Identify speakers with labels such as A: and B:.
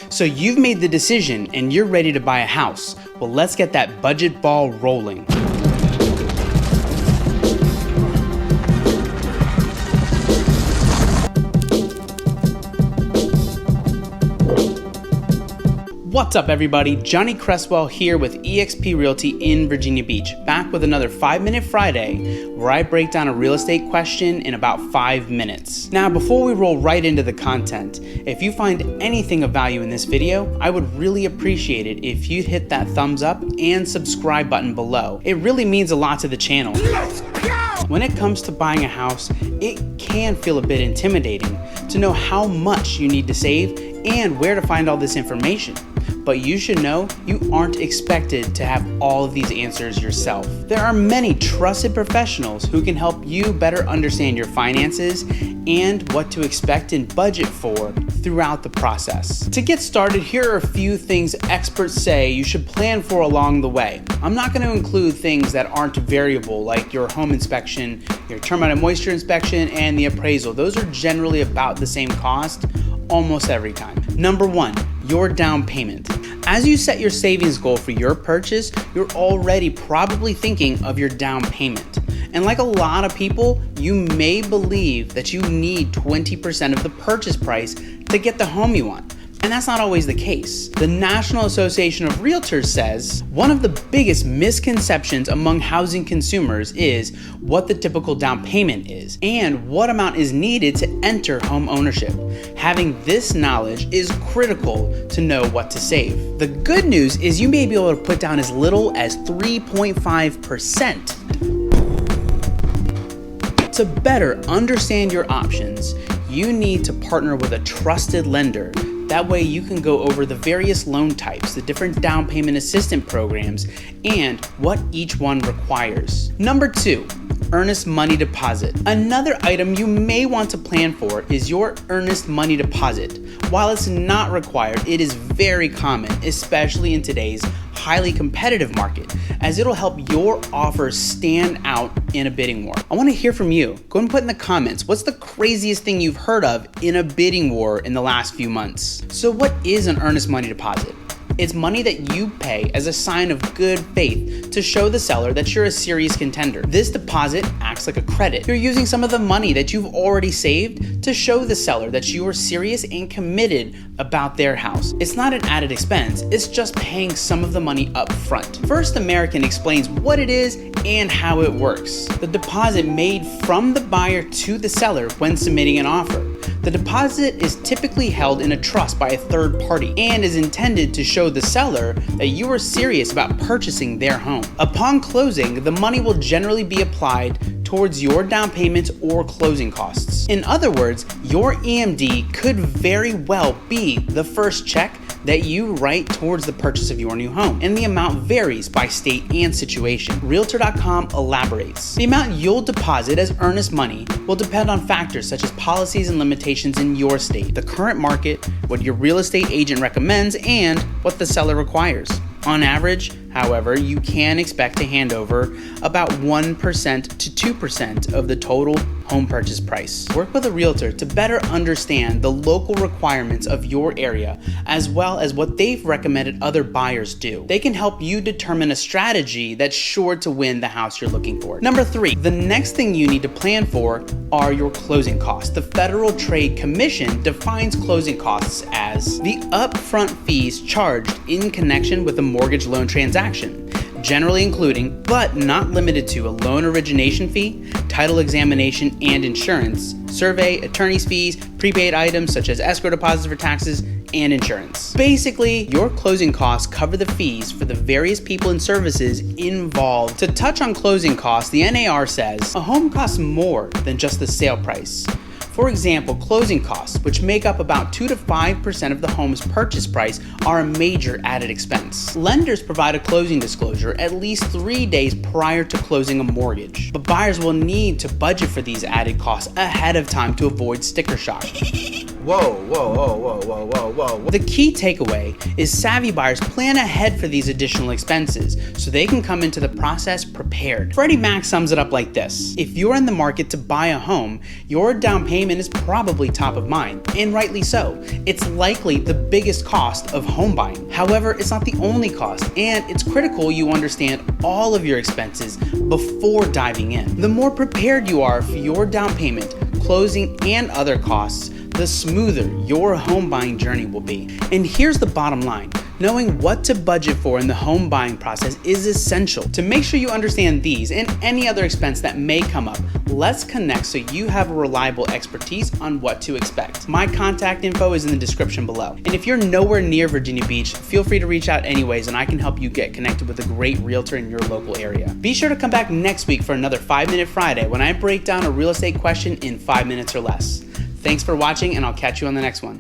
A: So you've made the decision and you're ready to buy a house. Well, let's get that budget ball rolling. What's up everybody, Johnny Cresswell here with eXp Realty in Virginia Beach, back with another 5-Minute Friday where I break down a real estate question in about 5 minutes. Now before we roll right into the content, if you find anything of value in this video, I would really appreciate it if you'd hit that thumbs up and subscribe button below. It really means a lot to the channel. Let's go! When it comes to buying a house, it can feel a bit intimidating to know how much you need to save and where to find all this information. But you should know you aren't expected to have all of these answers yourself. There are many trusted professionals who can help you better understand your finances and what to expect and budget for throughout the process. To get started, here are a few things experts say you should plan for along the way. I'm not going to include things that aren't variable, like your home inspection, your termite and moisture inspection, and the appraisal. Those are generally about the same cost almost every time. Number 1, your down payment. As you set your savings goal for your purchase, you're already probably thinking of your down payment. And like a lot of people, you may believe that you need 20% of the purchase price to get the home you want. And that's not always the case. The National Association of Realtors says one of the biggest misconceptions among housing consumers is what the typical down payment is and what amount is needed to enter home ownership. Having this knowledge is critical to know what to save. The good news is you may be able to put down as little as 3.5%. To better understand your options, you need to partner with a trusted lender. That way you can go over the various loan types, the different down payment assistance programs, and what each one requires. Number 2, Earnest money deposit. Another item you may want to plan for is your Earnest money deposit. While it's not required, it is very common, especially in today's highly competitive market, as it'll help your offer stand out in a bidding war. I want to hear from you. Go and put in the comments, what's the craziest thing you've heard of in a bidding war in the last few months? So what is an Earnest money deposit? It's money that you pay as a sign of good faith to show the seller that you're a serious contender. This deposit acts like a credit. You're using some of the money that you've already saved to show the seller that you are serious and committed about their house. It's not an added expense, it's just paying some of the money up front. First American explains what it is and how it works. The deposit made from the buyer to the seller when submitting an offer. The deposit is typically held in a trust by a third party and is intended to show the seller that you are serious about purchasing their home. Upon closing, the money will generally be applied towards your down payment or closing costs. In other words, your EMD could very well be the first check that you write towards the purchase of your new home, and the amount varies by state and situation. Realtor.com elaborates. The amount you'll deposit as earnest money will depend on factors such as policies and limitations in your state, the current market, what your real estate agent recommends, and what the seller requires. On average, however, you can expect to hand over about 1% to 2% of the total home purchase price. Work with a realtor to better understand the local requirements of your area, as well as what they've recommended other buyers do. They can help you determine a strategy that's sure to win the house you're looking for. Number 3, the next thing you need to plan for are your closing costs. The Federal Trade Commission defines closing costs as the upfront fees charged in connection with a mortgage loan transaction, generally including, but not limited to, a loan origination fee, title examination and insurance, survey, attorney's fees, prepaid items such as escrow deposits for taxes, and insurance. Basically, your closing costs cover the fees for the various people and services involved. To touch on closing costs, the NAR says a home costs more than just the sale price. For example, closing costs, which make up about 2 to 5% of the home's purchase price, are a major added expense. Lenders provide a closing disclosure at least 3 days prior to closing a mortgage, but buyers will need to budget for these added costs ahead of time to avoid sticker shock. Whoa. The key takeaway is savvy buyers plan ahead for these additional expenses so they can come into the process prepared. Freddie Mac sums it up like this: if you're in the market to buy a home, your down payment payment is probably top of mind, and rightly so. It's likely the biggest cost of home buying. However, it's not the only cost, and it's critical you understand all of your expenses before diving in. The more prepared you are for your down payment, closing, and other costs, the smoother your home buying journey will be. And here's the bottom line. Knowing what to budget for in the home buying process is essential. To make sure you understand these and any other expense that may come up, let's connect so you have a reliable expertise on what to expect. My contact info is in the description below. And if you're nowhere near Virginia Beach, feel free to reach out anyways, and I can help you get connected with a great realtor in your local area. Be sure to come back next week for another 5-Minute Friday when I break down a real estate question in 5 minutes or less. Thanks for watching, and I'll catch you on the next one.